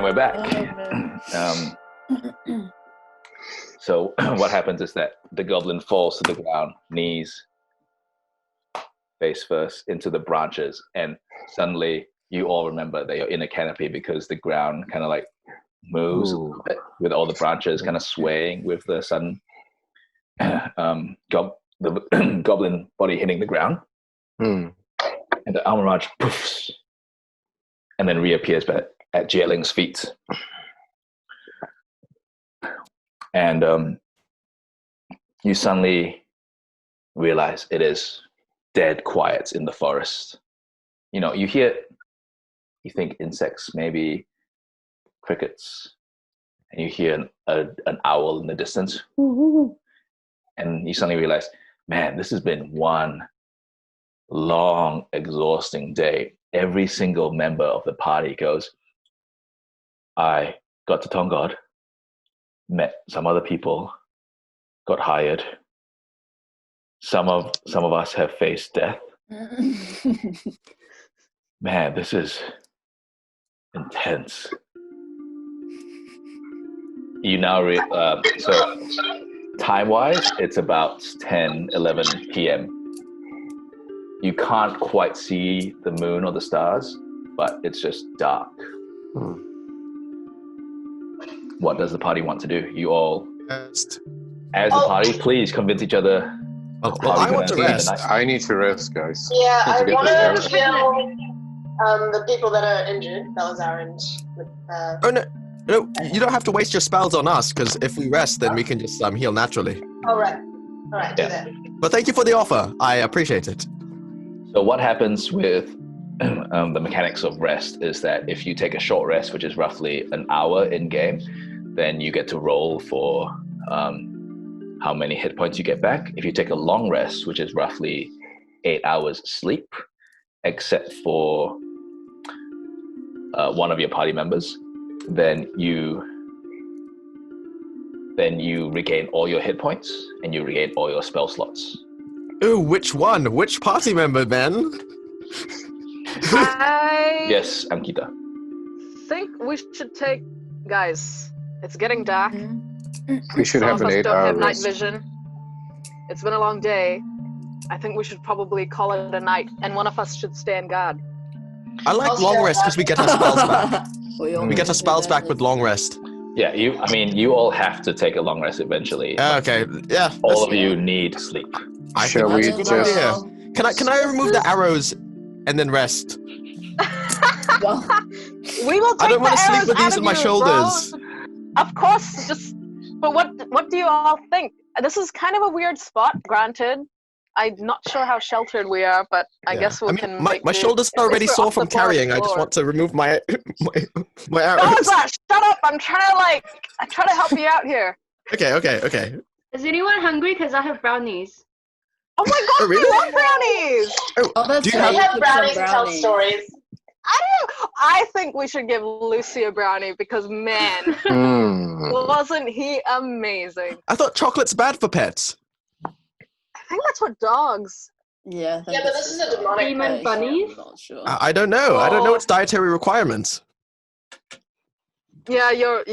we're back. Oh, So what happens is that the goblin falls to the ground, knees face first into the branches, and suddenly you all remember that you're in a canopy because the ground kind of like moves a little bit with all the branches kind of swaying with the sudden the goblin body hitting the ground. And the Almiraj poofs and then reappears at Zie Ling's feet. And you suddenly realize it is dead quiet in the forest. You know, you think insects, maybe crickets, and you hear an owl in the distance. And you suddenly realize, man, this has been one long, exhausting day. Every single member of the party goes, I got to Tongod, met some other people, got hired. Some of us have faced death. Man, this is intense. You now so time-wise, it's about 10, 11 p.m. You can't quite see the moon or the stars, but it's just dark. What does the party want to do? You all, as a party, please convince each other. Well, I want to rest. I need to rest, guys. Yeah, I want to heal the people that are injured, Balasar and... Oh, no, you don't have to waste your spells on us, because if we rest, then we can just heal naturally. All right, do that. But thank you for the offer. I appreciate it. So what happens with the mechanics of rest is that if you take a short rest, which is roughly an hour in-game, then you get to roll for how many hit points you get back. If you take a long rest, which is roughly 8 hours sleep, except for one of your party members, then you regain all your hit points and you regain all your spell slots. Ooh, which one? Which party member, Ben? Yes, Ankita. Think we should take... Guys, it's getting dark. We should have an 8 hour don't have night rest. vision. It's been a long day. I think we should probably call it a night, and one of us should stand guard. I like long rest because we get our spells back. We get our spells back with long rest. Yeah, you all have to take a long rest eventually. Okay, yeah. All of you need sleep. Shall we Can I remove the arrows and then rest? Well, We will take I don't want to sleep arrows with these out on my of you, shoulders. bro. Of course, but what do you all think? This is kind of a weird spot, granted. I'm not sure how sheltered we are, but I guess we can my make do. shoulders are At already least we're sore off the from carrying. I just floor. want to remove my arrows. Balasar, shut up! I'm trying to help you out here. Okay. Is anyone hungry? Because I have brownies. Oh my god, Oh, really? I love brownies! oh, that's Do you right. We have Put some brownies and tell stories. I think we should give Lucy a brownie because, man, wasn't he amazing? I thought chocolate's bad for pets. I think that's what dogs. Yeah, Yeah, but this is a demonic Demon bunnies? I'm not sure. I don't know. I don't know its dietary requirements. Yeah, you're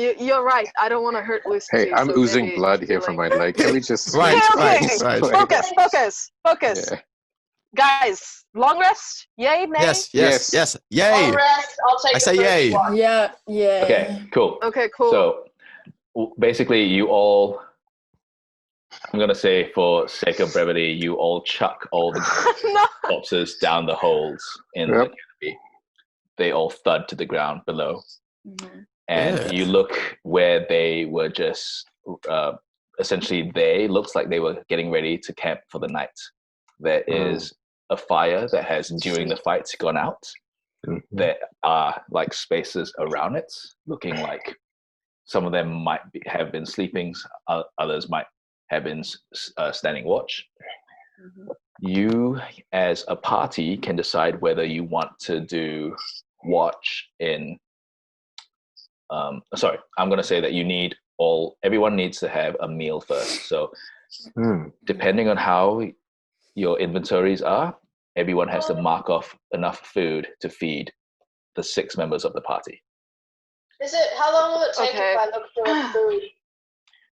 right. I don't want to hurt Lucy. Hey, I'm so oozing maybe blood here from my leg. Can we just... Right. Okay. Focus. Yeah. Guys, long rest? Yay, nay? Yes. Yay. I'll rest. I'll take I the say first yay. one. Yeah. Okay, cool. Okay, cool. So basically you all, I'm going to say for sake of brevity, you all chuck all the No. corpses down the holes in the canopy. They all thud to the ground below. And Yeah. you look where they were just, essentially looks like they were getting ready to camp for the night. There is a fire that has, during the fights, gone out. There are like spaces around it, looking like some of them might have been sleeping, others might have been standing watch. You, as a party, can decide whether you want to do watch in. Sorry, I'm going to say that everyone needs to have a meal first. So, depending on how your inventories are, everyone has to mark off enough food to feed the 6 members of the party. Is it? How long will it take Okay. if I look for food?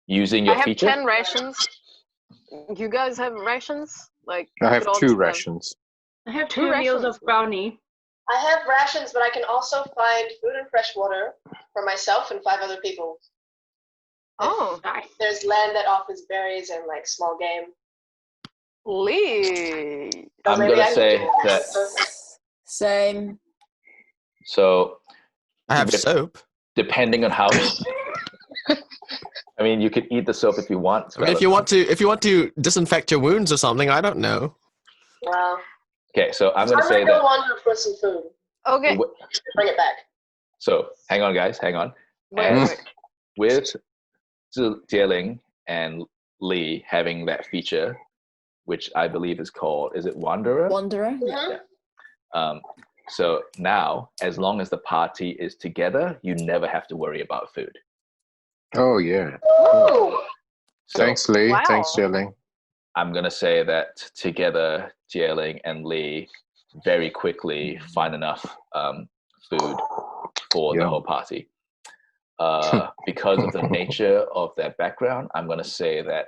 Using your I have feature? 10 rations. You guys have rations? Like I we have could all 2 just, rations. I have Two 2 meals rations. of brownie. I have rations, but I can also find food and fresh water for myself and 5 other people. Oh, Nice. There's land that offers berries and like small game. Lee. So I'm maybe gonna I can say do that. Same. So I have Dep- soap. depending on how. I mean, you could eat the soap if you want. I mean, if you want to disinfect your wounds or something, I don't know. Well, Okay, so I'm I'm gonna gonna say go that. wander for some food. Okay. Bring it back. So hang on, guys, hang on. Wait, And wait. with Zie Ling and Lee having that feature, which I believe is called, is it Wanderer? Wanderer. Yeah. Mhm. So now, as long as the party is together, you never have to worry about food. Oh yeah. Ooh. So Thanks, Lee. Wow. Thanks, Jilling. I'm gonna say that together, Zie Ling and Lee very quickly find enough food for the Yum. whole party. Because of the nature of their background, I'm gonna say that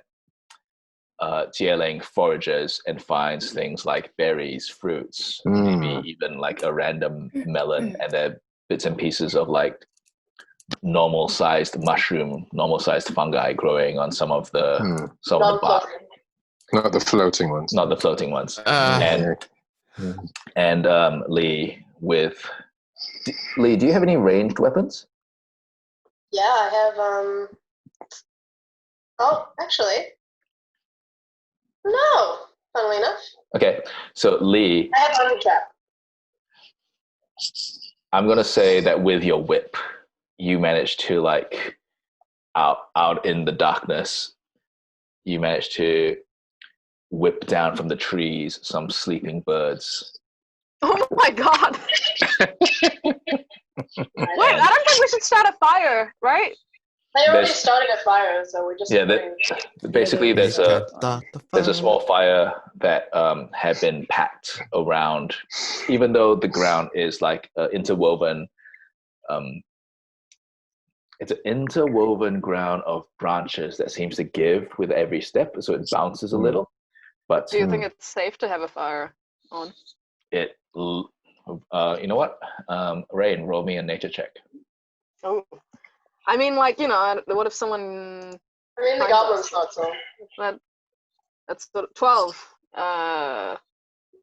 Zie Ling forages and finds things like berries, fruits, maybe even like a random melon, and then bits and pieces of like normal-sized mushroom, normal-sized fungi growing on some of the bark, Not the floating ones. not the floating ones. Uh, And Lee, Lee, do you have any ranged weapons? Yeah, I have Oh, actually. No. Funnily enough. Okay, so Lee, I have honey trap. I'm gonna say that with your whip, you managed to like out in the darkness, you managed to whip down from the trees some sleeping birds. Oh my god. Wait, I don't think we should start a fire, right? They already There's- started a fire, so we're just Yeah, waiting. basically there's a there's small fire that had been packed around, even though the ground is like interwoven. It's an interwoven ground of branches that seems to give with every step, so it bounces a little. But Do you think it's safe to have a fire on? it, you know what? Rain, roll me a nature check. Oh. I mean, like, you know, what if someone... I mean, the Fine. goblins thought so. That's 12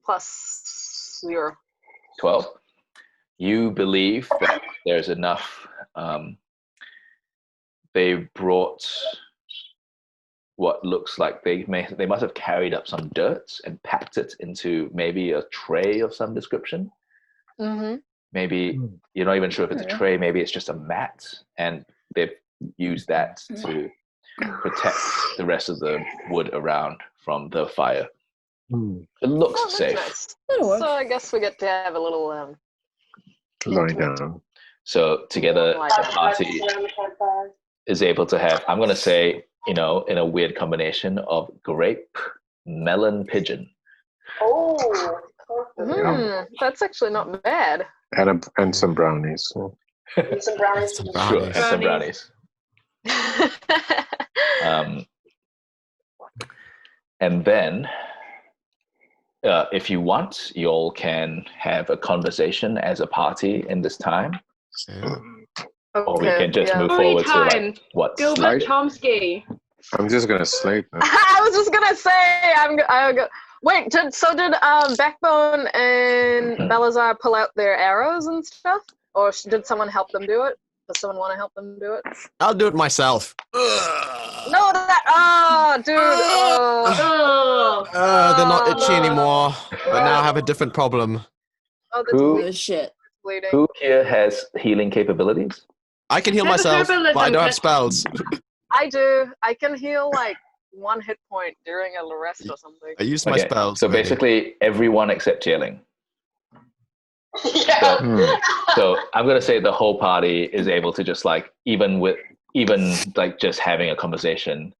plus 0. 12. You believe that there's enough. They brought what looks like they must have carried up some dirt and packed it into maybe a tray of some description. Mm-hmm. Maybe you're not even sure if it's a tray. Maybe it's just a mat, and they've used that to protect the rest of the wood around from the fire. It looks That's safe. nice. That'll work. So I guess we get to have a little Lie down. So together, Like the party is able to have, I'm going to say, you know, in a weird combination of grape, melon, pigeon. Oh. that's actually not bad. And some brownies. And some brownies. Some Sure, and some brownies. And then, if you want, you all can have a conversation as a party in this time, or we can just move forward to like what's Gilbert like. Chomsky. I'm just gonna sleep now. I was just gonna say I go. Wait, did Backbone and Balasar pull out their arrows and stuff, or did someone help them do it? Does someone want to help them do it? I'll do it myself. No, dude. They're not itchy anymore, but now I have a different problem. Oh, that's Who- Oh, shit. bleeding. Who here has healing capabilities? I can heal That's a myself, but I herbalism, don't have that's- spells. I do. I can heal like 1 hit point during a rest or something. I used my Okay, spells. so already. basically everyone except Zie Ling. Yeah. So I'm gonna say the whole party is able to just like even like just having a conversation,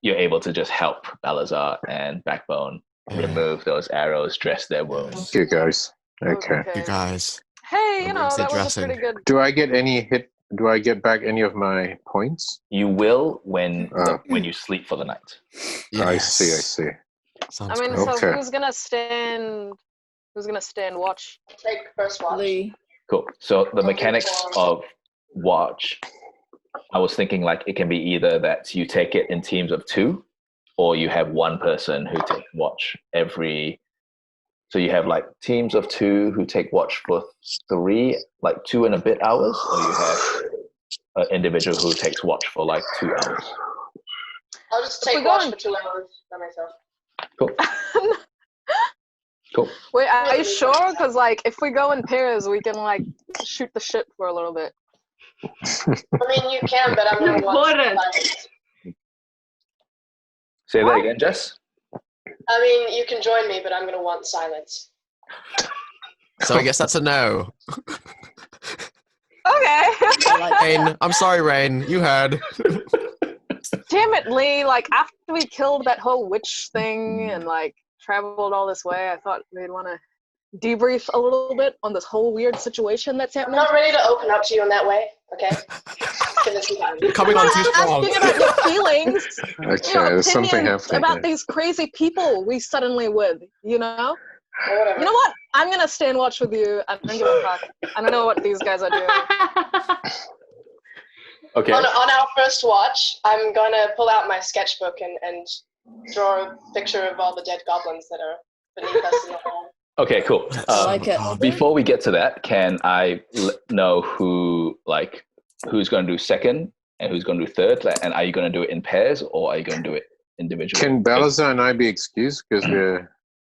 you're able to just help Balasar and Backbone remove those arrows, dress their wounds. You guys. Okay. You guys. hey, you know, Wednesday that was a dressing. pretty good. Do I get any hit? Do I get back any of my points? You will when Uh. when you sleep for the night. I see. Sounds I mean, great. so Okay. who's gonna stand? Who's gonna stand watch? Take first watch. Lee. Cool. So the Okay, mechanics of watch, I was thinking like it can be either that you take it in teams of 2, or you have one person who takes watch every. So you have like teams of 2 who take watch for 3, like 2 and a bit hours, or you have an individual who takes watch for like 2 hours. I'll just We're take watch going- for 2 hours by myself. Cool. Cool. Wait, are you sure? Because like, if we go in pairs, we can like shoot the shit for a little bit. I mean, you can, but I'm gonna want Important. silence. Say that again, Jess. I mean, you can join me, but I'm gonna want silence. So I guess that's a no. Okay. I like Rain, I'm sorry, Rain. You heard. Damn it, Lee. Like, after we killed that whole witch thing and like traveled all this way, I thought we'd want to debrief a little bit on this whole weird situation that's I'm happening. not ready to open up to you in that way, okay? Give it some time. Coming on too strong. Asking about your feelings, Okay, your there's something opinions happening. about there. these crazy people we suddenly with, you know? Or whatever. You know what? I'm gonna stand watch with you. I don't give a fuck. I don't know what these guys are doing. Okay. On our first watch, I'm gonna pull out my sketchbook and draw a picture of all the dead goblins that are beneath us in the hall. Okay. Cool. I like it. Before we get to that, can I know who's going to do second and who's going to do third? And are you going to do it in pairs or are you going to do it individually? Can Balasar and I be excused because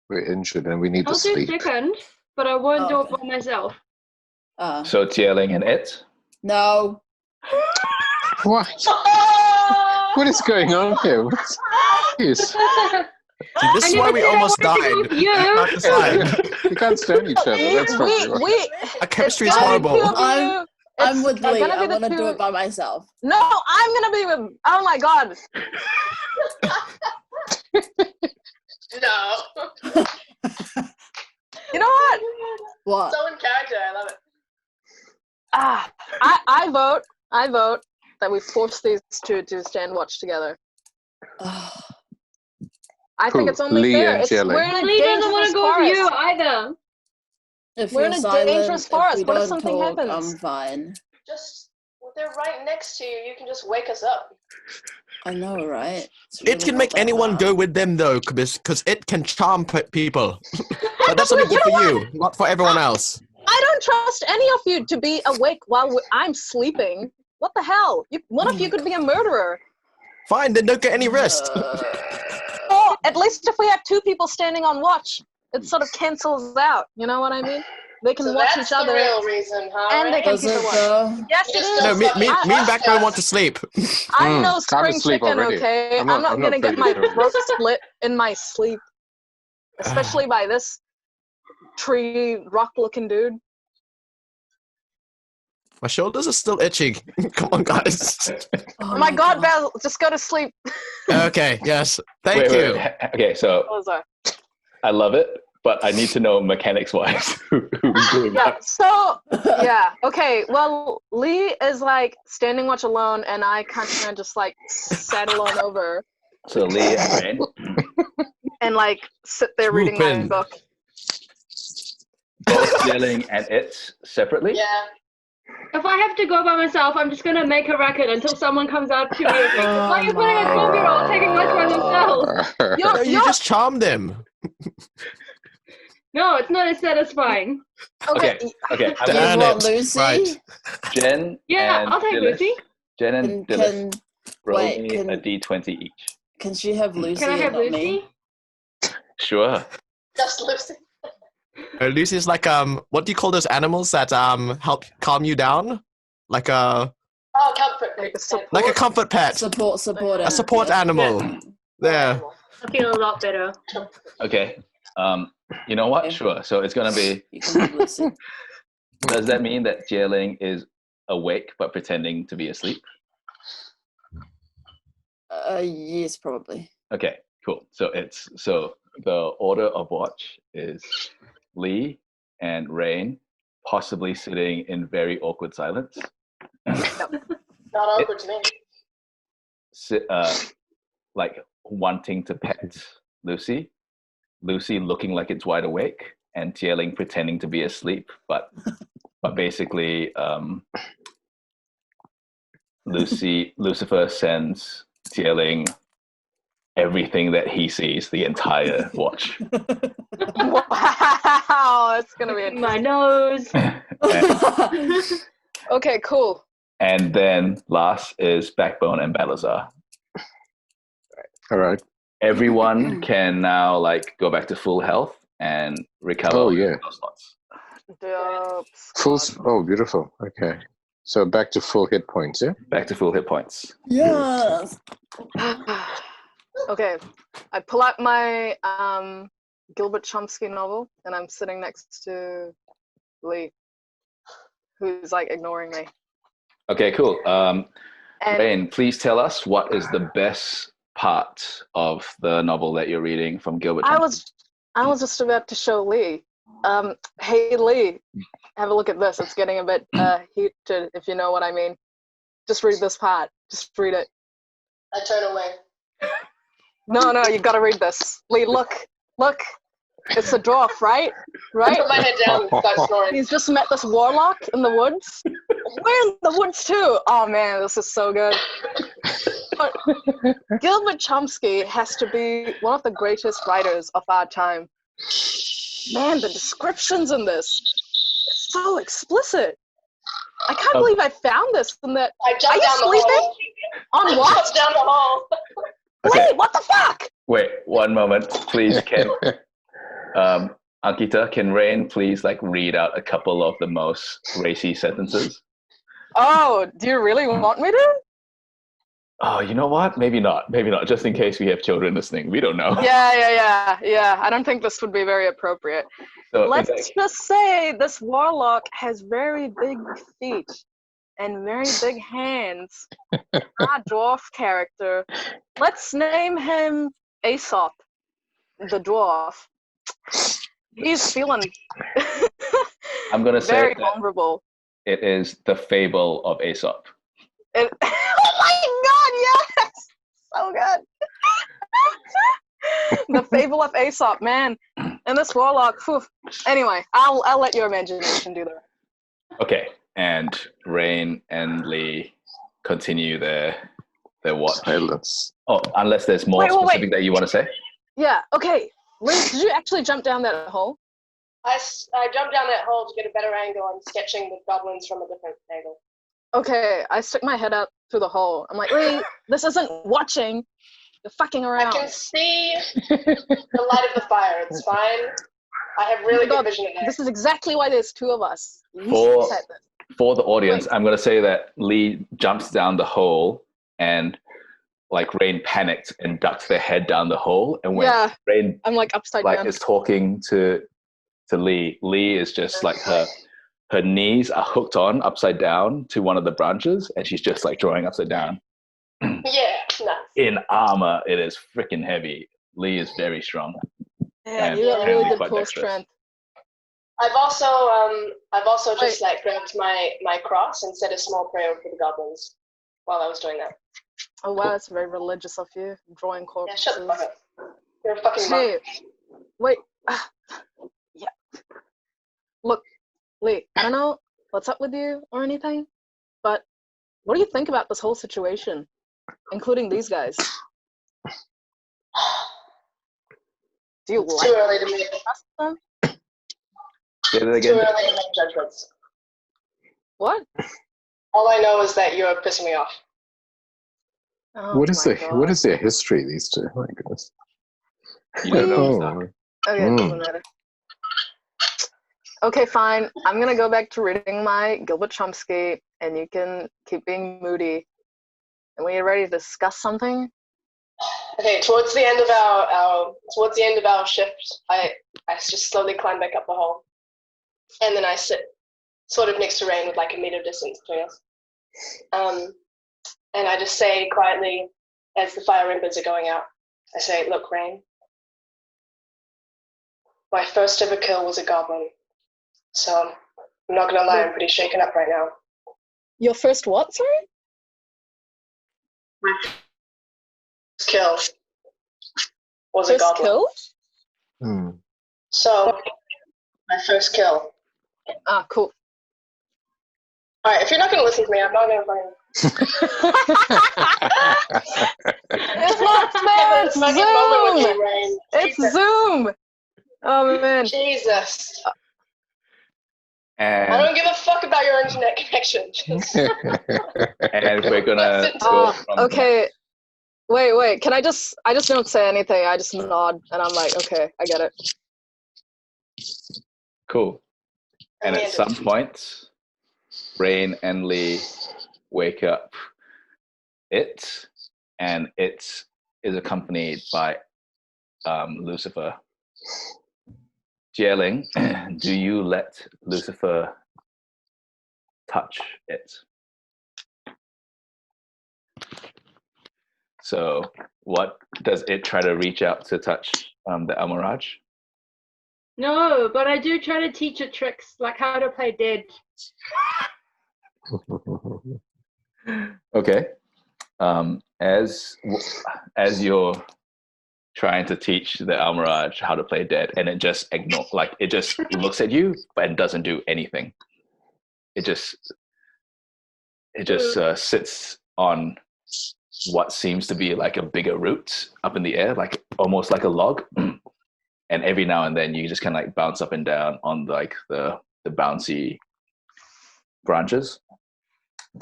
we're injured and we need I'll to do sleep? second, but I won't do it Okay. by myself. So Zie Ling and it. No. What? What is going on here? What is? See, this is I why never we said I almost wanted to died. go with you. Not just like, We can't stand each other. That's probably why. our chemistry is it's gonna be horrible. two of you. I'm It's with Lee. gonna I be the want to do two- it by myself. No, I'm gonna be with. Oh my god. No. You know what? What? So in character, I love it. I vote that we force these two to stand watch together. I think Who? it's only Lee fair. and It's, Zie Ling? we're in a Lee doesn't want dangerous to go with forest. you either. If We're you're in a silent, dangerous if forest. we What if don't something talk, happens? I'm fine. Just, they're right next to you. You can just wake us up. I know, right? It's It really can not make that anyone hard. go with them though, because it can charm people. But that's only good for you, not for everyone else. I don't trust any of you to be awake while I'm sleeping. What the hell? One of you could be a murderer. Fine, then don't get any rest. Well, at least if we have two people standing on watch, it sort of cancels out. You know what I mean? They can So watch that's each other. the real reason, huh? And they Ray? can Does keep it it watch. though? Yes, it Yes, is. No, me and I- Backbone want to sleep. I'm no time to spring sleep chicken, already. okay? I'm not gonna get my vegetarian. throat split in my sleep. Especially by this tree rock-looking dude. My shoulders are still itching. Come on, guys. Oh my god, Val, just go to sleep. Okay, yes. Thank Wait, you. wait. Okay, so Balasar. I love it, but I need to know mechanics-wise who's doing Yeah, that. so, yeah, okay, well, Lee is like standing watch alone, and I kind of just like saddle on over So Lee and Rain. and like sit there reading my Swoop in. book. Both Zie Ling and it separately. Yeah. If I have to go by myself, I'm just gonna make a racket until someone comes out to me. Why are you putting a 12-year-old taking watch by themselves? No, you just charm them. No, it's not as satisfying. Okay. Okay. I'm Damn gonna You want it. Lucy? Right. Jen. Yeah, and I'll take Dilys. Lucy. Jen and Can, Dilys. can, Roll wait, me can- a d20 each. can she have Lucy Can I and have not Lucy? me? Sure. Just Lucy. Lucy is like what do you call those animals that help calm you down? Like a Oh, comfort. Like a support. like a comfort pet, Support. a support animal. There. I feel a lot better. Okay. You know what? Okay. Sure. So it's gonna be. You can have Lucy. Does that mean that Zie Ling is awake but pretending to be asleep? Yes, probably. Okay. Cool. So the order of watch is Lee and Rain possibly sitting in very awkward silence. Not awkward to me. Like wanting to pet Lucy. Lucy looking like it's wide awake, and Zie Ling pretending to be asleep, but basically, Lucifer sends Zie Ling everything that he sees the entire watch. Wow, it's gonna be My nose. okay. Cool. And then last is Backbone and Balasar. All right. Everyone can now like go back to full health and recover. Oh, yeah. Those slots. Dope. Full. squad. Oh, beautiful. Okay. So back to full hit points, yeah? Back to full hit points. Yes. Okay, I pull out my Gilbert Chomsky novel, and I'm sitting next to Lee, who's like ignoring me. Okay, cool. And Rain, please tell us what is the best part of the novel that you're reading from Gilbert Chomsky. I was just about to show Lee. Hey Lee, have a look at this. It's getting a bit heated, if you know what I mean. Just read this part. Just read it. I turn away. No, you gotta read this. Lee, look. It's a dwarf, right? I Right? put my head down and start snoring. He's just met this warlock in the woods. We're in the woods too. Oh man, this is so good. But Gilbert Chomsky has to be one of the greatest writers of our time. Man, the descriptions in this are so explicit. I can't believe I found this in that. I Are jumped you down the sleeping? hole. On I what? jumped down the hole. Okay, Lee, what the fuck? wait, one moment, please. Can Ankita, can Rain please like read out a couple of the most racy sentences? Oh, do you really want me to? Oh, you know what? Maybe not. Maybe not. Just in case we have children listening, we don't know. Yeah. I don't think this would be very appropriate. So Let's it's like, just say this warlock has very big feet and very big hands. Our dwarf character. Let's name him Aesop, the dwarf. He's feeling I'm gonna say very that vulnerable. it is the fable of Aesop. Oh my god, yes! So good. The fable of Aesop, man. And this warlock, whew. Anyway, I'll let your imagination do the rest. Okay, and Rain and Lee continue their watch. Silence. Oh, unless there's more Wait. specific that you want to say. Yeah, okay. Lee, did you actually jump down that hole? I jumped down that hole to get a better angle on sketching the goblins from a different angle. Okay, I stick my head out through the hole. I'm like, Lee, this isn't watching. You're fucking I around. can see the light of the fire. It's fine. I have really God, good vision at night. This is exactly why there's two of us. You For- said this. For the audience, I'm going to say that Lee jumps down the hole and like Rain panicked and ducked their head down the hole. And when Yeah, Rain I'm like upside like down. is talking to Lee, Lee is just like her knees are hooked on upside down to one of the branches, and she's just like drawing upside down. Yeah, nice. In armor, it is freaking heavy. Lee is very strong. Yeah, and you got really apparently good quite core dexterous. strength. I've also just like grabbed my cross and said a small prayer for the goblins while I was doing that. Oh wow, that's very religious of you, drawing Yeah, corpses. shut the fuck up. You're a fucking Hey, monk. wait. Yeah. Look, Lee, I don't know what's up with you or anything, but what do you think about this whole situation, including these guys? Do you It's like too early to make. them? Say that It's too again. early to make judgments. What? All I know is that you're pissing me off. Oh What is my what God. is their history, these two? Oh my goodness. You don't know. Oh, Mustaq. Okay, it doesn't matter. Okay, fine. I'm gonna go back to reading my Gilbert Chomsky, and you can keep being moody. And when you're ready to discuss something, Okay, towards the end of our shift, I just slowly climb back up the hole, and then I sit sort of next to Rain with like a meter distance between us. And I just say quietly, as the fire embers are going out, I say, "Look, Rain, my first ever kill was a goblin, so I'm not gonna lie, I'm pretty shaken up right now. Your first what, sorry? My first kill was a First goblin. kill? Hmm. So, my first kill. Ah, cool. Alright, if you're not gonna listen to me, I'm not gonna fucking... It's not fair, it's Fucking moment with Zoom! you, Rain. It's Jesus. Zoom! Oh, man. Jesus. I And don't give a fuck about your internet connection. Just... and we're gonna Listen to go me. from Okay. Wait, can I just don't say anything, I just nod, and I'm like, okay, I get it. Cool. And at Amanda. some point, Rain and Lee wake up. And it is accompanied by Lucifer. Zie Ling, do you let Lucifer touch it? So, what does it try to reach out to touch the Almiraj? No, but I do try to teach it tricks, like how to play dead. Okay. As you're trying to teach the Almiraj how to play dead, and it just it just looks at you but it doesn't do anything. It just sits on what seems to be like a bigger root up in the air, like almost like a log. And every now and then you just kind of like bounce up and down on like the bouncy branches.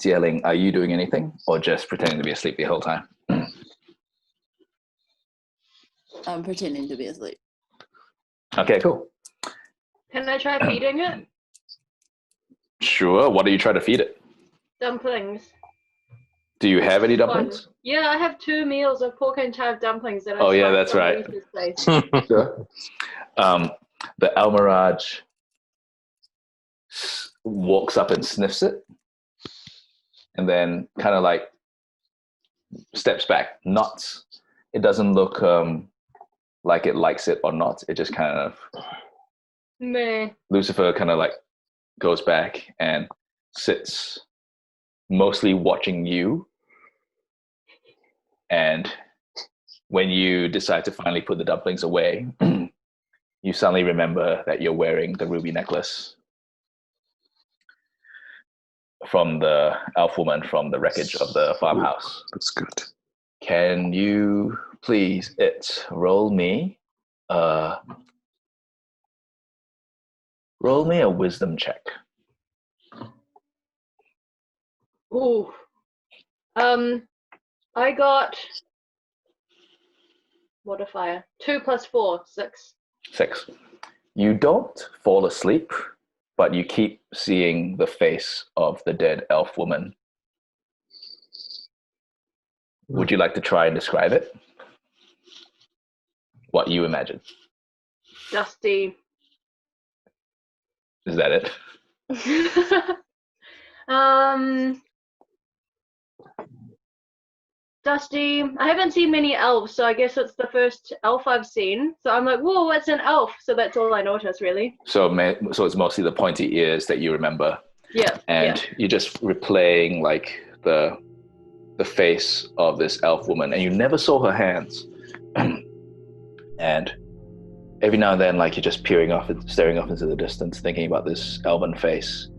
Zie Ling, are you doing anything or just pretending to be asleep the whole time? I'm pretending to be asleep. Okay, cool. Can I try feeding it? Sure. What do you try to feed it? Dumplings. Do you have any One. dumplings? Yeah, I have 2 meals of pork and chive dumplings that I Oh, yeah, smoked that's from right. Lisa's place. Sure. The Almiraj walks up and sniffs it, and then kind of like steps back. It doesn't look like it likes it or not. It just kind of Meh. Lucifer kind of like goes back and sits, mostly watching you. And when you decide to finally put the dumplings away, you suddenly remember that you're wearing the ruby necklace from the elf woman from the wreckage of the farmhouse. That's good. Can you please roll me a wisdom check? Ooh. I got modifier 2 + 4, 6. 6. You don't fall asleep, but you keep seeing the face of the dead elf woman. Would you like to try and describe it? What you imagine? Dusty. Is that it? Dusty. I haven't seen many elves, so I guess it's the first elf I've seen. So I'm like, whoa, what's an elf? So that's all I notice, really. So it's mostly the pointy ears that you remember. Yeah. And you're just replaying like the face of this elf woman, and you never saw her hands. And every now and then, like, you're just staring off into the distance, thinking about this elven face.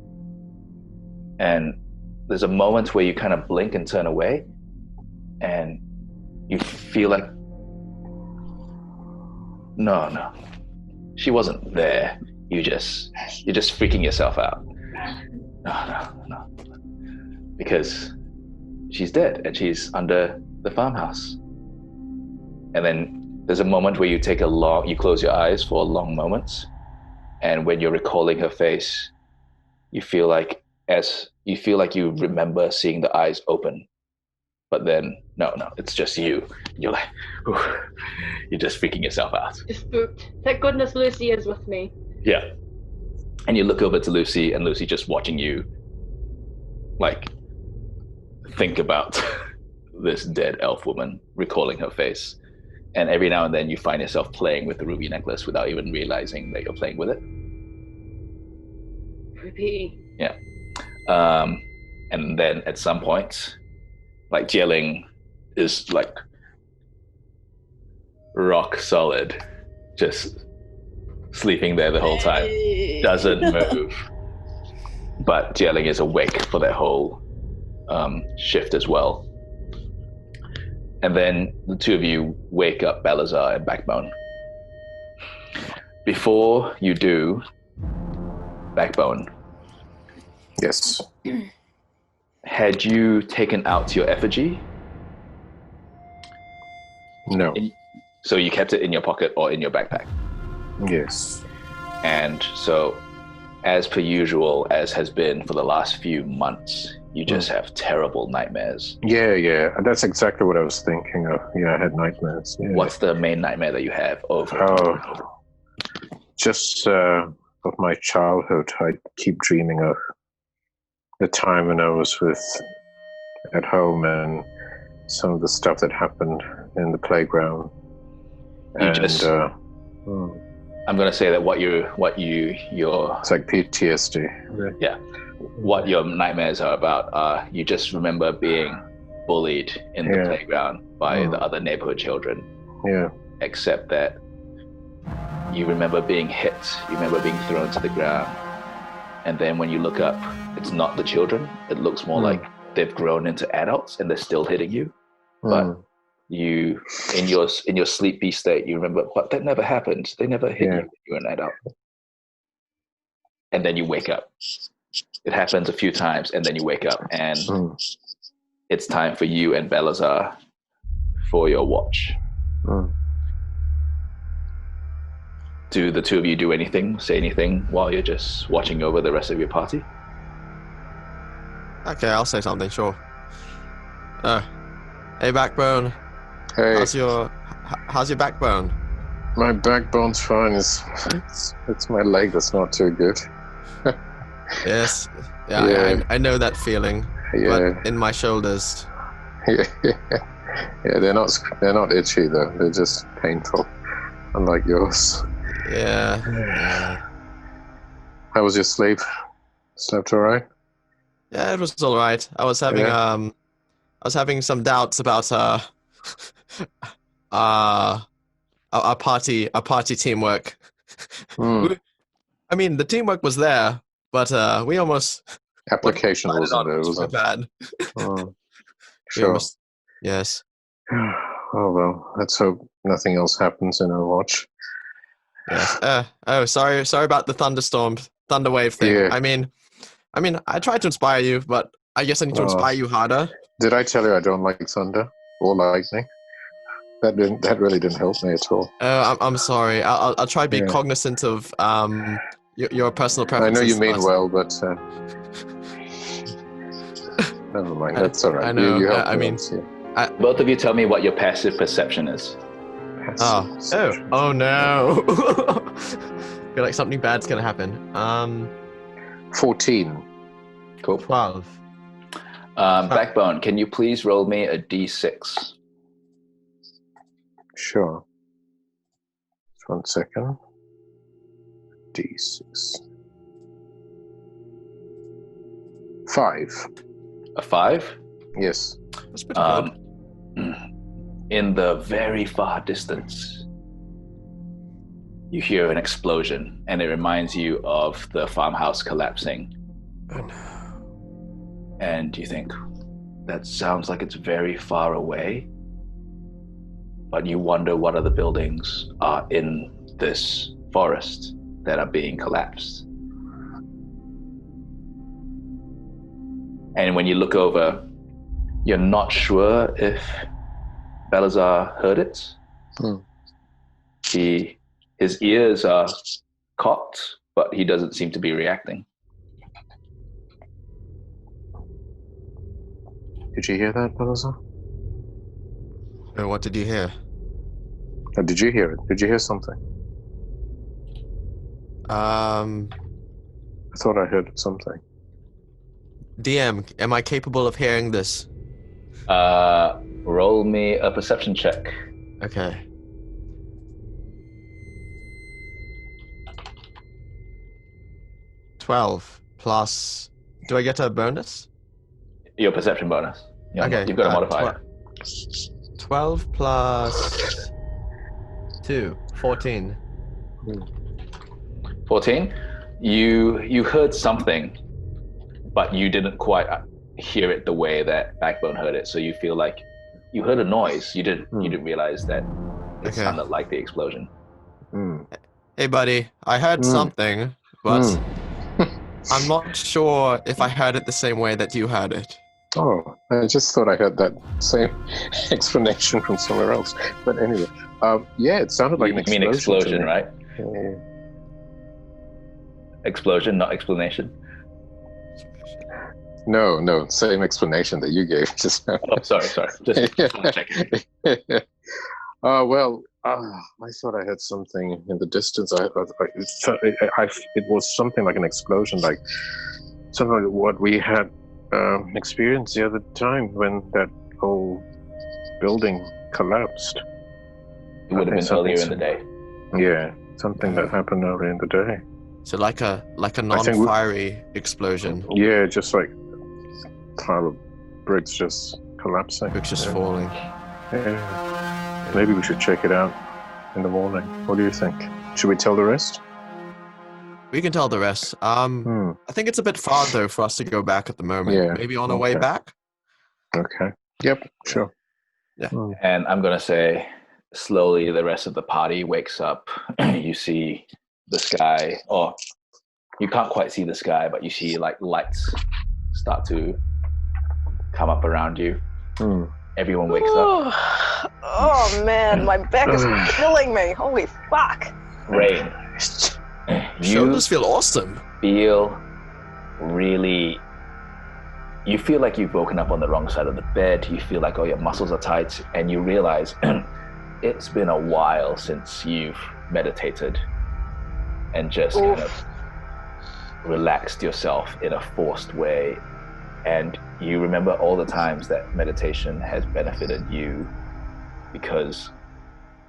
And there's a moment where you kind of blink and turn away, and you feel like, no, she wasn't there. You're just freaking yourself out. No, because she's dead and she's under the farmhouse. And then there's a moment where you close your eyes for a long moment, and when you're recalling her face, you feel like you remember seeing the eyes open, but then no, it's just you. You're like, you're just freaking yourself out. Just spooked. Thank goodness Lucy is with me. Yeah. And you look over to Lucy, and Lucy just watching you, like, think about this dead elf woman, recalling her face. And every now and then you find yourself playing with the ruby necklace without even realizing that you're playing with it. Creepy. And then at some point, like Zie Ling is like rock solid, just sleeping there the whole time, doesn't move. But Zie Ling is awake for that whole shift as well. And then the two of you wake up Balasar and Backbone. Before you do, Backbone, Yes. had you taken out your effigy? No. So you kept it in your pocket or in your backpack? Yes. And so, as per usual, as has been for the last few months, you just have terrible nightmares. Yeah. That's exactly what I was thinking of. Yeah, I had nightmares. Yeah. What's the main nightmare that you have over? Just of my childhood. I keep dreaming of the time when I was at home and some of the stuff that happened in the playground. I'm going to say that your it's like PTSD. Yeah, what your nightmares are about are you just remember being bullied in the playground by the other neighborhood children. Yeah. Except that you remember being hit, you remember being thrown to the ground, and then when you look up, it's not the children. It looks more like they've grown into adults and they're still hitting you. But you, in your sleepy state, you remember, but that never happened. They never hit you when you were an adult. And then you wake up. It happens a few times, and then you wake up, and it's time for you and Balasar for your watch. Do the two of you do anything, say anything, while you're just watching over the rest of your party? Okay, I'll say something, sure. Hey, Backbone. Hey. How's your backbone? My backbone's fine. It's my leg that's not too good. Yes. Yeah. I know that feeling. Yeah. But in my shoulders. Yeah. They're not itchy though. They're just painful, unlike yours. Yeah. How was your sleep? Slept all right? Yeah, it was all right. I was having some doubts about our party teamwork. I mean, the teamwork was there, but we almost application wasn't there, was it? Bad. Sure. Yes. Oh well, let's hope nothing else happens in our watch. Yes. Sorry about the thunder wave thing. Yeah. I mean, I tried to inspire you, but I guess I need to inspire you harder. Did I tell you I don't like thunder or lightning? That really didn't help me at all. I'm sorry. I'll try to be cognizant of your personal preferences. I know you mean well, but never mind. That's all right. I know. You helped I me mean, once, both of you tell me what your passive perception is. Oh no! Feel like something bad's gonna happen. 14. Cool. 12. Backbone, can you please roll me a d6? Sure. Just 1 second. D6. 5. A 5? Yes. That's pretty good. In the very far distance, you hear an explosion, and it reminds you of the farmhouse collapsing. Oh no. And you think, that sounds like it's very far away. But you wonder what other buildings are in this forest that are being collapsed. And when you look over, you're not sure if Balasar heard it. His ears are cocked, but he doesn't seem to be reacting. Did you hear that, Balasar? What did you hear? Did you hear it? Did you hear something? I thought I heard something. DM, am I capable of hearing this? Roll me a perception check. Okay. plus. Do I get a bonus? Your perception bonus. Okay, You've got a modifier. 12 plus 2, 14. 14. You heard something, but you didn't quite hear it the way that Backbone heard it. So you feel like you heard a noise. You didn't realize that it sounded like the explosion. Hey, buddy, I heard something, but I'm not sure if I heard it the same way that you heard it. Oh, I just thought I heard that same explanation from somewhere else. But anyway, yeah, it sounded like an explosion. You mean explosion, right? Yeah. Explosion, not explanation. No, same explanation that you gave just now. Oh, sorry. Just checking. Well, I thought I heard something in the distance. It was something like an explosion, like something like what we had experienced the other time when that whole building collapsed. It would have been earlier in the day. Yeah, something that happened earlier in the day. So like a non-fiery explosion. Yeah, just like a pile of bricks just collapsing. Bricks just falling. Yeah. Maybe we should check it out in the morning. What do you think? Should we tell the rest? We can tell the rest. I think it's a bit far though for us to go back at the moment. Yeah. Maybe on our way back. Okay. Yep. Sure. Yeah. And I'm gonna say, slowly the rest of the party wakes up. You see the sky, or you can't quite see the sky, but you see like lights start to come up around you. Everyone wakes up. Oh man, my back is killing me. Holy fuck. Rain. Shoulders feel awesome. You feel like you've woken up on the wrong side of the bed. You feel like all your muscles are tight, and you realize it's been a while since you've meditated and just kind of relaxed yourself in a forced way. And you remember all the times that meditation has benefited you because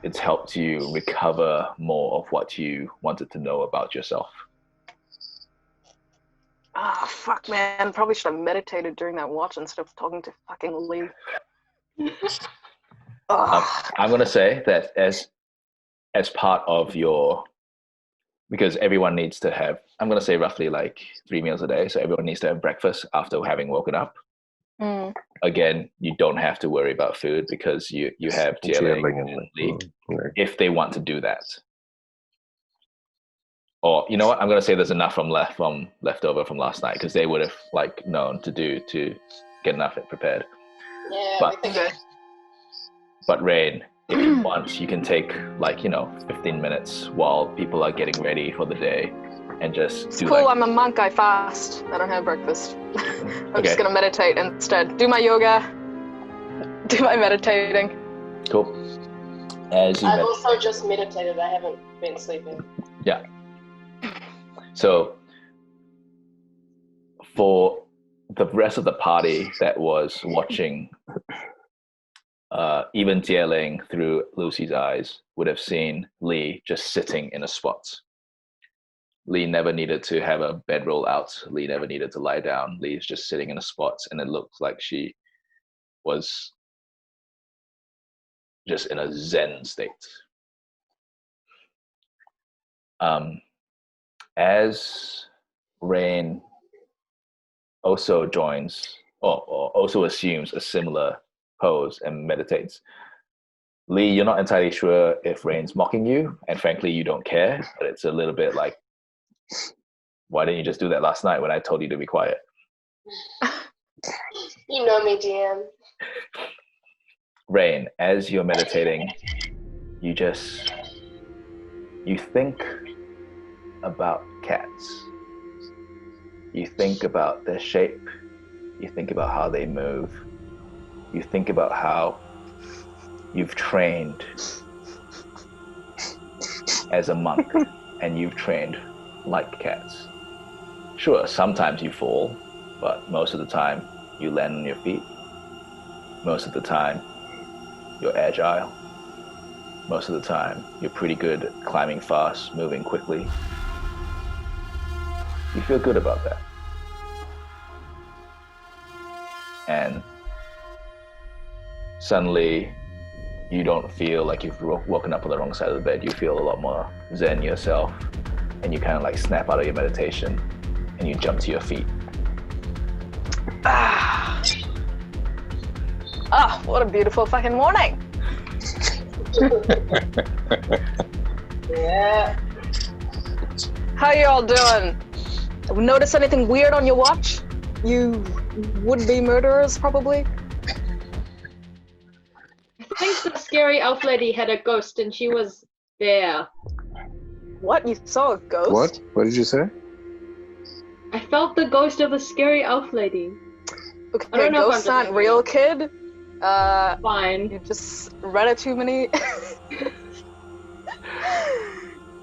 it's helped you recover more of what you wanted to know about yourself. Fuck, man. Probably should have meditated during that watch instead of talking to fucking Lee. I'm going to say that as part of your, because everyone needs to have, I'm going to say roughly like 3 meals a day. So everyone needs to have breakfast after having woken up. Again, you don't have to worry about food because you have Zie Ling and Lee if they want to do that. Or you know what? I'm going to say there's enough leftover from last night because they would have like known to get enough prepared. Yeah, But Rain, if you want, you can take 15 minutes while people are getting ready for the day and just it's cool. I'm a monk. I fast. I don't have breakfast. I'm just gonna meditate instead. Do my yoga. Do my meditating. Cool. I've also just meditated. I haven't been sleeping. Yeah. So for the rest of the party that was watching, even Zie Ling through Lucy's eyes would have seen Lee just sitting in a spot. Lee never needed to have a bedroll out. Lee never needed to lie down. Lee's just sitting in a spot, and it looked like she was just in a Zen state. As Rain also joins, or also assumes a similar pose and meditates, Lee, you're not entirely sure if Rain's mocking you, and frankly, you don't care, but it's a little bit like, why didn't you just do that last night when I told you to be quiet? You know me, DM. Rain, as you're meditating, you think about cats. You think about their shape. You think about how they move. You think about how you've trained as a monk and you've trained like cats. Sure, sometimes you fall, but most of the time you land on your feet. Most of the time you're agile. Most of the time you're pretty good at climbing fast, moving quickly. You feel good about that. and suddenly you don't feel like you've woken up on the wrong side of the bed. You feel a lot more zen yourself, and you kind of like snap out of your meditation and you jump to your feet. What a beautiful fucking morning. Yeah. How you all doing? Notice anything weird on your watch? You would-be murderers, probably? I think the scary elf lady had a ghost and she was there. What? You saw a ghost? What? What did you say? I felt the ghost of a scary elf lady. Okay, I don't know if I'm ghosts just aren't real, kid. Fine. You just read it too many.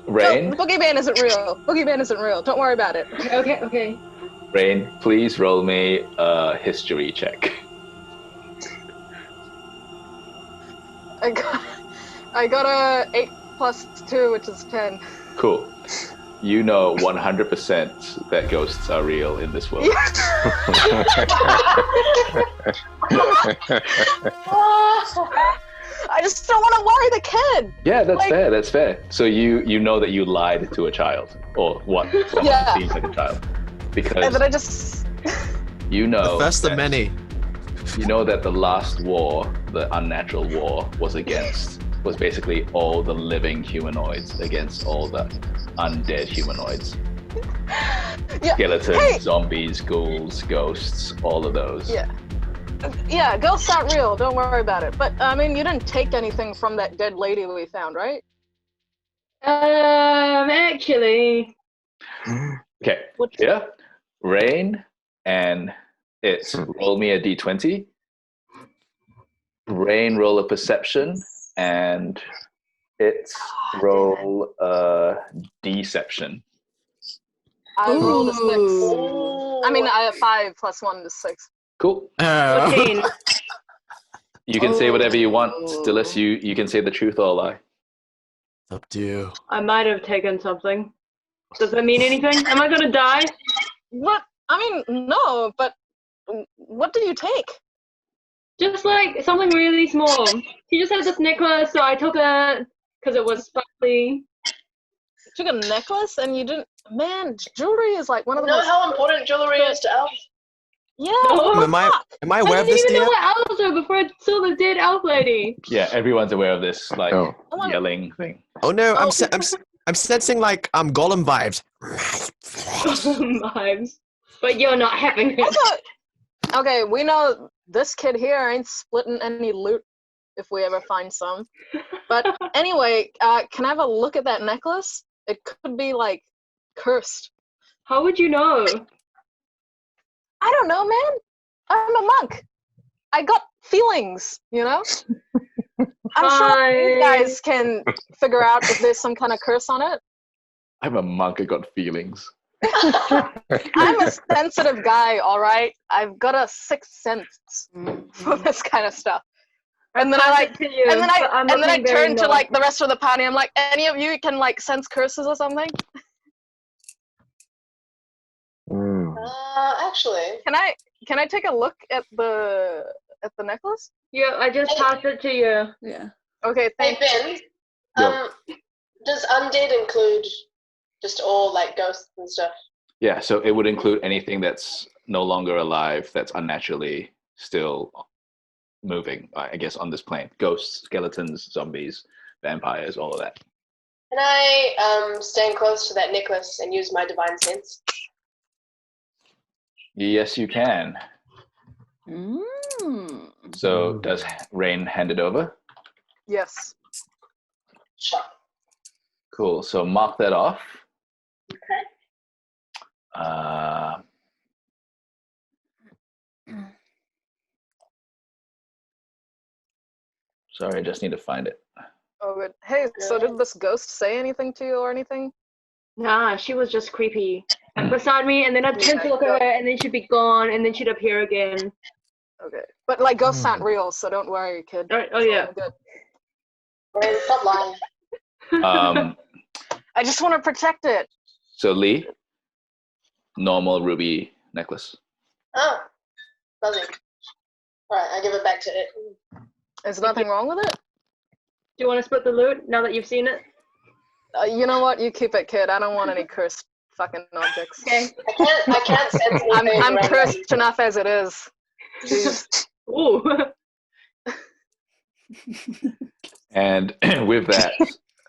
Rain? No, the boogeyman isn't real. Boogeyman isn't real. Don't worry about it. Okay. Rain, please roll me a history check. I got a 8 plus 2, which is 10. Cool. You know 100% that ghosts are real in this world. I just don't want to worry the kid. Yeah, that's Like- fair. That's fair. So you know that you lied to a child, or what Yeah. seems like a child, because And then I just... you know The first of that- many. You know that the last war, the unnatural war, was basically all the living humanoids against all the undead humanoids. Yeah. Skeletons, Hey! zombies, ghouls, ghosts, all of those. Yeah. Yeah, ghosts aren't real. Don't worry about it. But, I mean, you didn't take anything from that dead lady we found, right? Actually. Okay. What? Yeah. Rain, and it's roll me a d20. Rain, roll a perception, and it's roll a deception. I rolled a 6. Ooh. I mean, I have 5 plus 1 is 6. Cool. 14. You can say whatever you want, Oh. Dilys. You can say the truth or a lie. Up to you. I might have taken something. Does that mean anything? Am I gonna die? What? I mean, no, but what did you take? Just like something really small. She just had this necklace, so I took it because it was sparkly. You took a necklace and you didn't... Man, jewelry is like one of You the know most... how important jewelry is to elves? Yeah, No. what the Am I fuck? aware I of didn't this even know yet? what elves were before I saw the dead elf lady. Yeah, everyone's aware of this, like Oh. yelling thing. Oh no, Oh. I'm sensing like Golem vibes. Vibes. But you're not having it. Also, okay, we know this kid here ain't splitting any loot if we ever find some. But anyway, can I have a look at that necklace? It could be like cursed. How would you know? I don't know, man. I'm a monk. I got feelings, you know? I'm sure you guys can figure out if there's some kind of curse on it. I'm a monk. I got feelings. I'm a sensitive guy, all right? I've got a sixth sense for this kind of stuff. And then I turn to like the rest of the party. I'm like, any of you can like sense curses or something? Actually. Can I take a look at the necklace? Yeah, I just passed it to you. Yeah. Okay, Hey, thank Ben. Does undead include just all like ghosts and stuff? Yeah, so it would include anything that's no longer alive, that's unnaturally still moving, I guess, on this plane. Ghosts, skeletons, zombies, vampires, all of that. Can I stand close to that necklace and use my divine sense? Yes, you can. Mm. So does Rain hand it over? Yes. Sure. Cool. So mark that off. Okay. Sorry, I just need to find it. Oh, good. Hey, so did this ghost say anything to you or anything? Nah, she was just creepy. Like beside me, and then I'd turn to look at her, and then she'd be gone, and then she'd appear again. Okay. But like ghosts aren't real, so don't worry, kid. Oh yeah. Good. Rain, stop lying. I just want to protect it. So Lee, normal ruby necklace. Oh, lovely. Alright, I give it back to it. There's nothing wrong with it? Do you want to split the loot now that you've seen it? You know what? You keep it, kid. I don't want any cursed fucking objects. Okay. I can't sense anything. I'm right cursed now. enough as it is. Jeez. Ooh. And with that,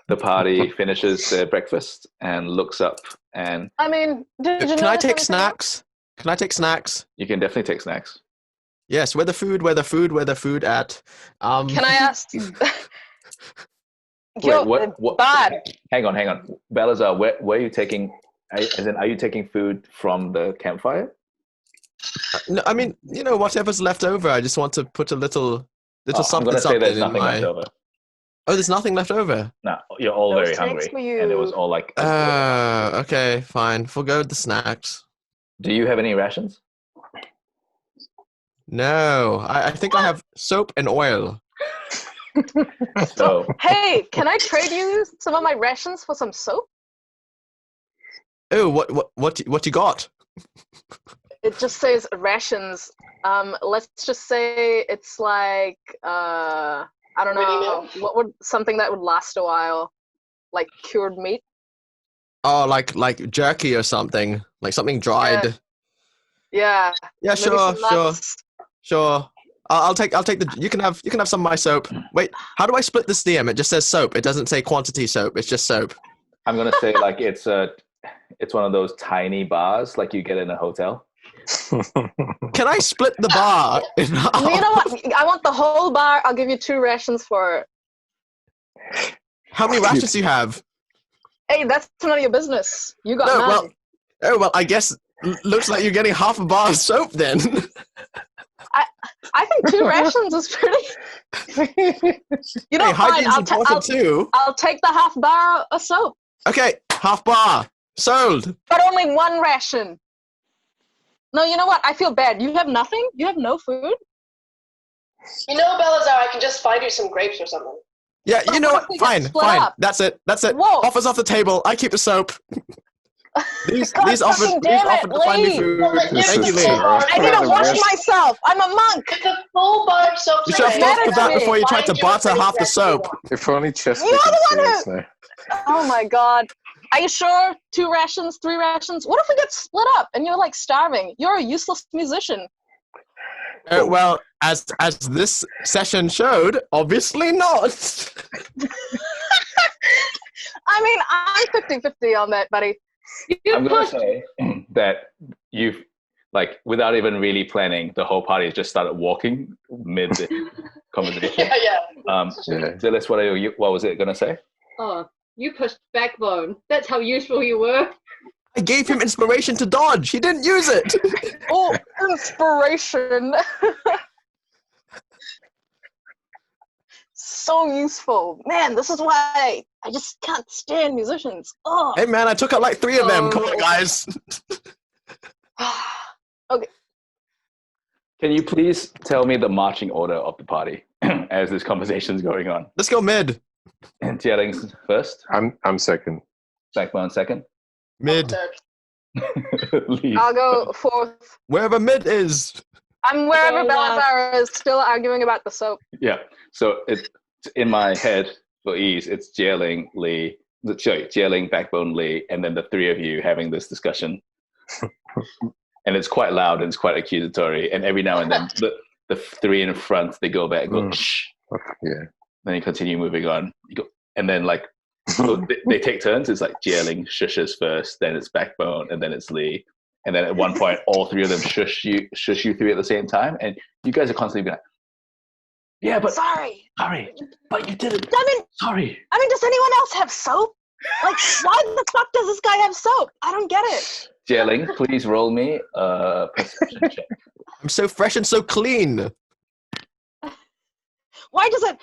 the party finishes their breakfast and looks up, and I mean, did you Can I notice take anything snacks? Can I take snacks? you can definitely take snacks. Yes, where the food at? Can I ask? Wait, what? Bad. Hang on. Balasar, where are you taking? As in, are you taking food from the campfire? No, I mean, whatever's left over. I just want to put a little I'm something gonna say there's in nothing my. left over. Oh, there's nothing left over. No, you're all No very snacks hungry, for and it was you. all like. Okay, fine. Forgo the snacks. Do you have any rations? No, I think I have soap and oil. So Hey, can I trade you some of my rations for some soap? Oh, what you got? It just says rations. Let's just say it's like I don't Ready know. What would something that would last a while, like cured meat? Oh, like jerky or something, like something dried. Yeah. Yeah, Maybe sure. some nuts. I'll take the. You can have some of my soap. Wait, how do I split this DM? It just says soap. It doesn't say quantity soap. It's just soap. I'm gonna say like it's one of those tiny bars like you get in a hotel. Can I split the bar? You know what? I want the whole bar. I'll give you 2 rations for it. How many rations do you have? Hey, that's none of your business. You got none. Well, I guess looks like you're getting half a bar of soap then. I think 2 rations is pretty. You know, Hey, fine. hygiene's important too. I'll take the half bar of soap, Okay, half bar sold. but only 1 ration. No, you know what? I feel bad. You have nothing? You have no food? You know, Balasar, I can just find you some grapes or something. Yeah, you know what what? if we get Fine. split up? That's it. Whoa. Offers off the table. I keep the soap. These God offers fucking damn offered it, to find me Lee. food. This Thank you, is Lee. so You hard. I need to the wash rest- myself. I'm a monk. It's a full bar of soap. should have today. thought of that Manage before me. you tried to Find your barter half the grapes soap. that you want. If only Chester You're could the see one us now. Oh my god. Are you sure? 2 rations, 3 rations? What if we get split up and you're like starving? You're a useless musician. Well, as this session showed, obviously not. I mean, I'm 50-50 on that, buddy. I'm gonna say that you've like without even really planning, the whole party has just started walking mid conversation. Yeah. Yeah. Dilys, what was it gonna say? Oh, you pushed backbone. That's how useful you were. I gave him inspiration to dodge. He didn't use it. Oh, inspiration. So useful. Man, this is why I just can't stand musicians. Oh. Hey man, I took out like 3 of them. Come on, guys. Okay. Can you please tell me the marching order of the party as this conversation is going on? Let's go mid. And Zie Ling's first, I'm second. Backbone second. Mid. Leave. I'll go 4th. Wherever mid is. I'm wherever Okay, Balasar is still arguing about the soap. Yeah. So it's in my head for ease. It's Zie Ling, Lee. Sorry, Zie Ling, Backbone, Lee, and then the 3 of you having this discussion. And it's quite loud and it's quite accusatory. And every now and then, the 3 in front, they go back, and go shh. Yeah. Then you continue moving on. You go, and then like so they take turns. It's like Zie Ling shushes first, then it's Backbone, and then it's Lee. And then at one point, all 3 of them shush you 3 at the same time, and you guys are constantly being like, "Yeah, but Sorry, but you didn't. Sorry." I mean, does anyone else have soap? Like, why the fuck does this guy have soap? I don't get it. Zie Ling, please roll me a perception check. I'm so fresh and so clean. Why does a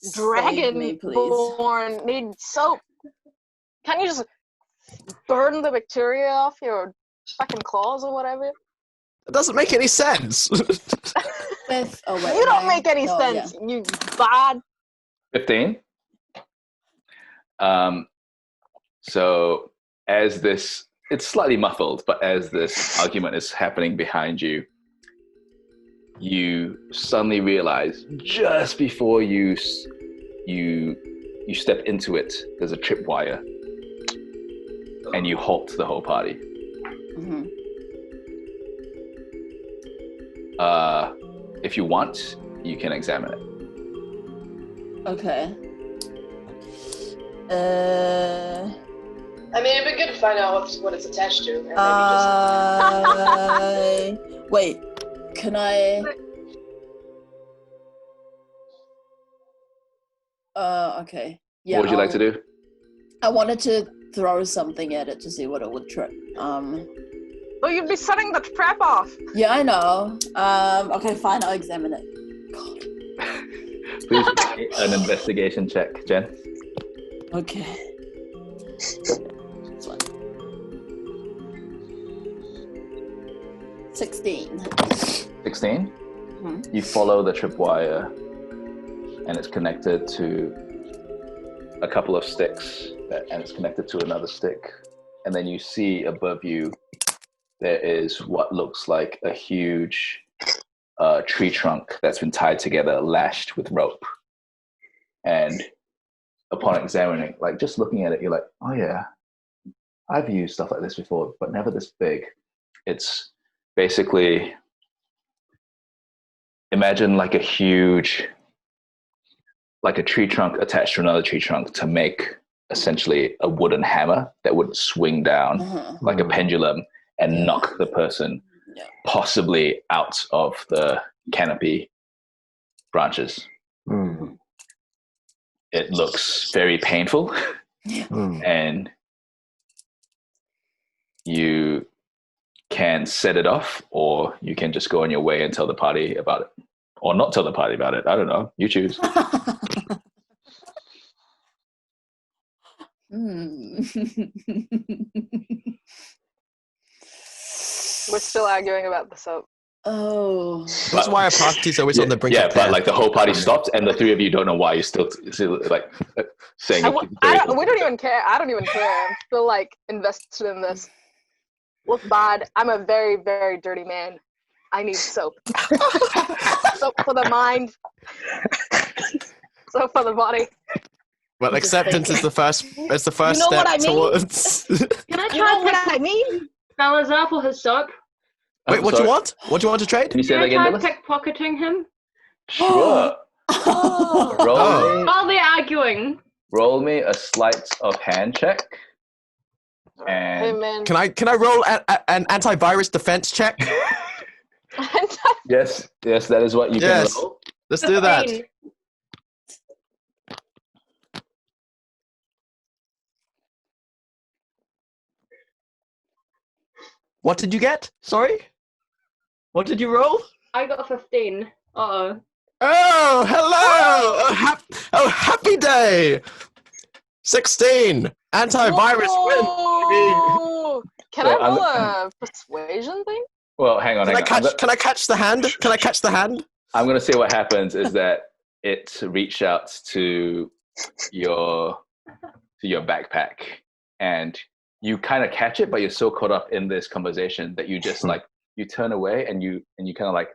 Save me, please. dragonborn need soap? Can't you just burn the bacteria off your fucking claws or whatever? It doesn't make any sense. 5th. Oh wait. You don't nine. make any Oh, sense. You bad. 15. So as this, it's slightly muffled, but as this argument is happening behind you, you suddenly realize just before you step into it, there's a tripwire, and you halt the whole party. Mhm. If you want, you can examine it. Okay. I mean, it'd be good to find out what it's attached to. And maybe Wait, can I? Okay. Yeah. What would you like to do? I wanted to throw something at it to see what it would trip. Oh, you'd be setting the trap off. Yeah, I know. Okay, fine. I'll examine it. God. Please make an investigation check, Jen. Okay. This one. 16. 16. Mhm. You follow the tripwire, and it's connected to a couple of sticks, and it's connected to another stick. And then you see above you, there is what looks like a huge tree trunk that's been tied together, lashed with rope. And upon examining, like just looking at it, you're like, oh yeah, I've used stuff like this before, but never this big. It's basically, imagine like a huge, like a tree trunk attached to another tree trunk to make essentially a wooden hammer that would swing down like a pendulum and knock the person possibly out of the canopy branches. It looks very painful, and you can set it off, or you can just go on your way and tell the party about it, or not tell the party about it. I don't know. You choose. We're still arguing about the soap. Oh. That's why a party's always on the brink of but death. like the whole party stopped, and the three of you don't know why you're still like saying. We don't even care. I don't even care. I'm still like invested in this. Look, bad. I'm a very, very dirty man. I need soap. Soap for the mind. Soap for the body. Well, acceptance is the first. It's the first You know step what I mean? towards. Can I You know what try I mean? Balasar for his soap? Wait, what do you want? What do you want to trade? Can you say Can that I again, try Dilys? pickpocketing him? Sure. While they're arguing. Roll me a sleight of hand check. Hey And man. Can I roll an antivirus defense check? yes, that is what you Yes. can roll. Let's do that. 15. What did you get? Sorry? What did you roll? I got 15. Uh-oh. Oh, hello! Happy day! 16. Antivirus win, baby. Whoa! Can So I roll a persuasion thing? Well, hang on. Can I catch the hand? Can I catch the hand? I'm going to say what happens is that it reached out to your backpack, and you kind of catch it, but you're so caught up in this conversation that you just like you turn away and you kind of like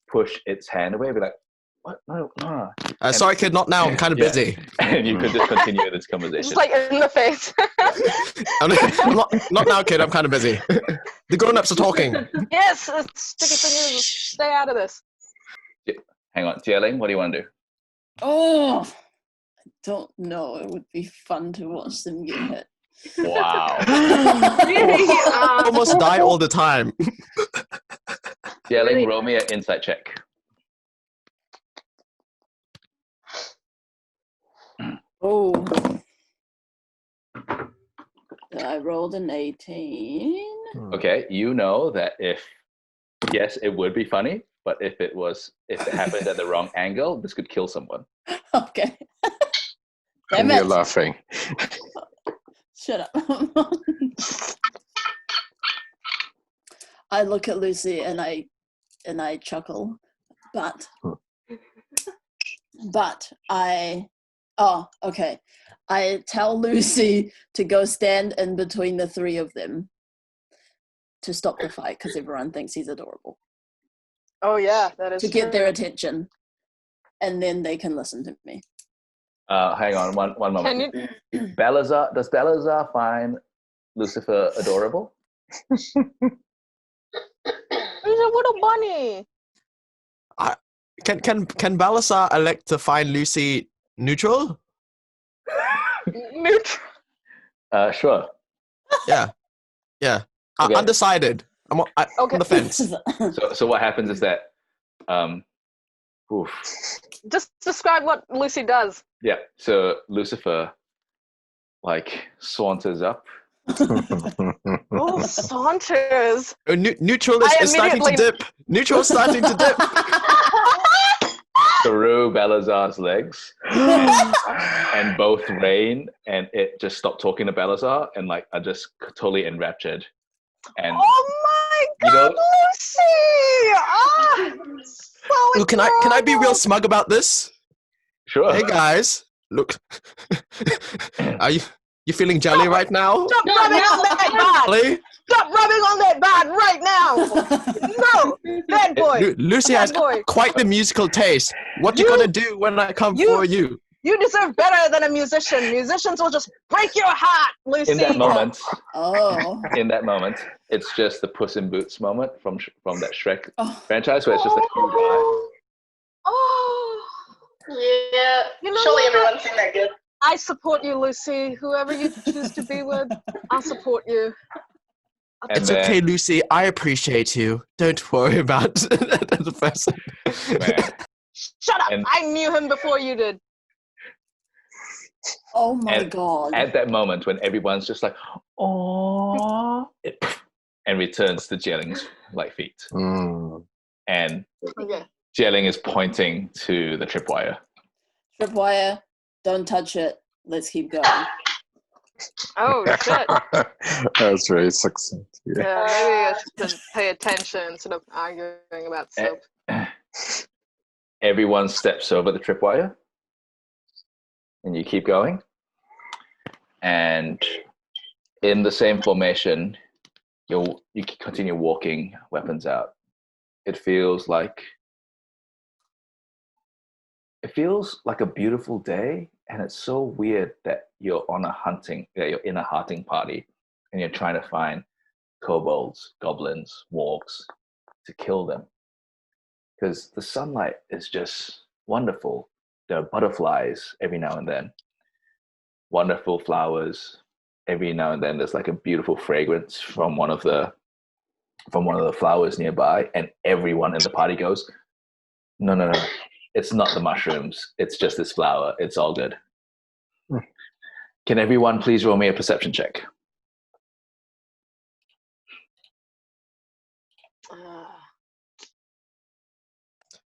push its hand away, be like, "What? No." Sorry, kid, not now. I'm kind of busy. And you could just continue this conversation. Just like in the face. I'm not now, kid. I'm kind of busy. The grown-ups are talking. Yes, sticky fingers. Stay out of this. Hang on, Zie Ling, what do you want to do? Oh. I don't know. It would be fun to watch them get hit. Wow. Really? Almost die all the time. Zie Ling, roll me an insight check. Oh. I rolled an 18. Okay, you know that yes, it would be funny, but if it happened at the wrong angle, this could kill someone. Okay. And Damn you're it. laughing. Shut up. I look at Lucy and I chuckle, but okay. I tell Lucy to go stand in between the three of them to stop the fight because everyone thinks he's adorable. Oh yeah, that is to get true. their attention, and then they can listen to me. Hang on, one moment. Can you? Balasar, does Balasar find Lucifer adorable? He's a little bunny. Can Balasar elect to find Lucy neutral? Neutral. Sure. Yeah. Okay. Undecided. I'm Okay. on the fence. So what happens is that, oof. Just describe what Lucy does. Yeah. So Lucifer, like, saunters up. Oh, Saunders. Neutral is starting to dip. Neutral is starting to dip. Through Balasar's legs, and both Rain and it just stopped talking to Balasar, and like are just totally enraptured. And Oh my You know- God, Lucy! Ah, so Ooh, can I be real smug about this? sure. Hey guys, look. Are you feeling jelly right now? Stop No, rubbing no. on that bad! Jelly? Stop rubbing on that bad right now! No! Bad boy! Lucy Bad has boy. quite the musical taste. What you You- gonna do when I come you- for you? You deserve better than a musician. Musicians will just break your heart, Lucy. In that moment, Oh. it's just the Puss in Boots moment from that Shrek Oh. franchise, where it's just a huge eye. Oh, Yeah. You know Surely what? everyone's seen that good. I support you, Lucy. Whoever you choose to be with, I'll support you. And It's then, okay, Lucy. I appreciate you. Don't worry about the person. man, Shut up! And- I knew him before you did. Oh my And God. at that moment when everyone's just like, oh, it and returns to Jelling's like feet, and Okay. Jelling is pointing to the tripwire. Tripwire, don't touch it. Let's keep going. Oh shit! That's very succinct. Yeah. Yeah, maybe I should pay attention instead of arguing about soap. Everyone steps over the tripwire, and you keep going. And in the same formation, you continue walking, weapons out. It feels like a beautiful day, and it's so weird that you're in a hunting party, and you're trying to find kobolds, goblins, wargs to kill them. Because the sunlight is just wonderful. There are butterflies every now and then, wonderful flowers. Every now and then there's like a beautiful fragrance from one of the flowers nearby, and everyone in the party goes, no, it's not the mushrooms, it's just this flower, it's all good. Can everyone please roll me a perception check?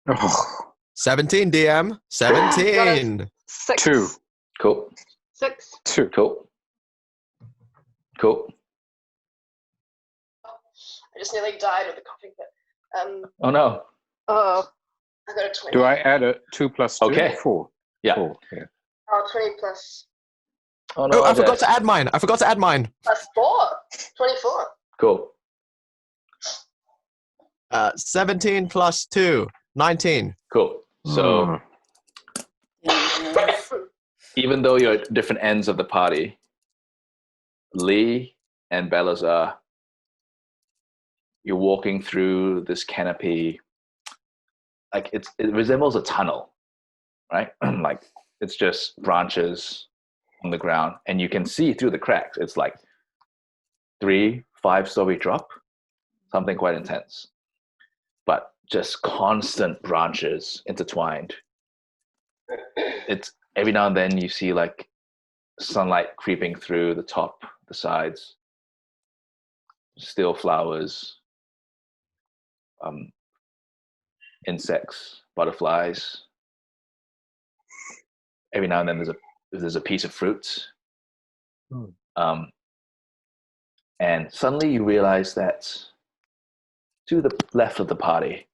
Oh, 17, DM. 17. 6. 2. Cool. 6. 2. Cool. I just nearly died with the coughing fit. Oh no. Oh. I got a 20. Do I add a 2 plus 2? Okay. 4. Yeah. 4. Yeah. Oh, 20 plus Oh no. Oh, I forgot Jess. to add mine. plus 4. 24. Cool. 17 plus 2. 19. Cool. So Yeah. even though you're at different ends of the party, Lee and Balasar, you're walking through this canopy. Like it resembles a tunnel, right? Like it's just branches on the ground, and you can see through the cracks. It's like 3-5-story drop, something quite intense, but just constant branches intertwined. It's every now and then you see like sunlight creeping through the top, the sides, still flowers, insects, butterflies. Every now and then there's a piece of fruit. And suddenly you realize that to the left of the party,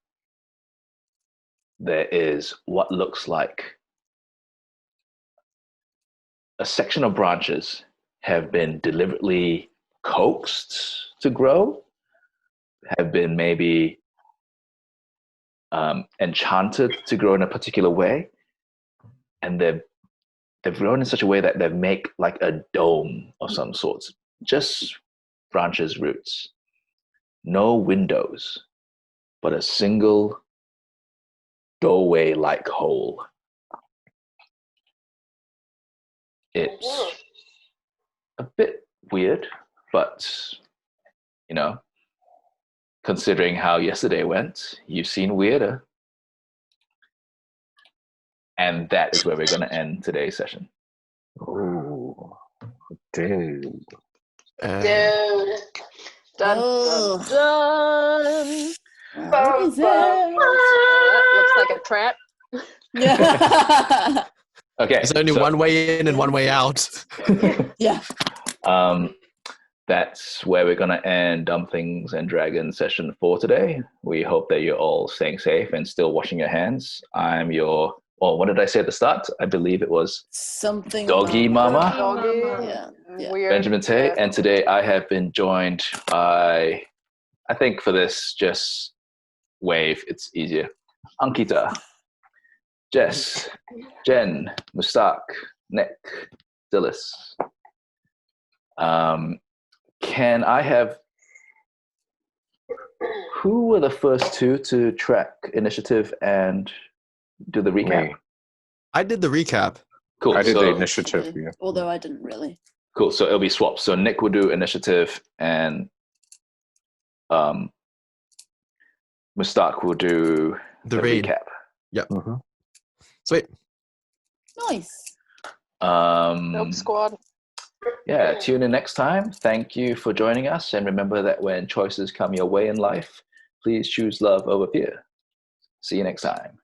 there is what looks like a section of branches have been deliberately coaxed to grow, have been maybe enchanted to grow in a particular way, and they've grown in such a way that they make like a dome of some sorts, just branches, roots, no windows, but a single doorway-like hole. It's a bit weird, but you know, considering how yesterday went, you've seen weirder. And that is where we're going to end today's session. Oh, dude. Dude. Dun, Oh. dun, dun. What is it? Looks like a trap. Yeah. Okay. There's only one way in and one way out. Yeah. That's where we're going to end Dumplings and Dragons session 4 today. We hope that you're all staying safe and still washing your hands. I'm your... Oh, what did I say at the start? I believe it was Something. Doggy Mama. Doggy. Yeah. Yeah. Weird. Benjamin Tay. Yeah. And today I have been joined by, I think for this, just wave, it's easier. Ankita, Jess, Jen, Mustaq, Nick, Dilys. Can I have... Who were the first two to track initiative and do the recap? Me. I did the recap. Cool. I did so, the initiative. Yeah. Although I didn't really. Cool. So it'll be swapped. So Nick will do initiative and Mustaq will do The read. recap. Yep. Mm-hmm. Sweet. Nice. Nope, squad. Yeah, tune in next time. Thank you for joining us. And remember that when choices come your way in life, please choose love over fear. See you next time.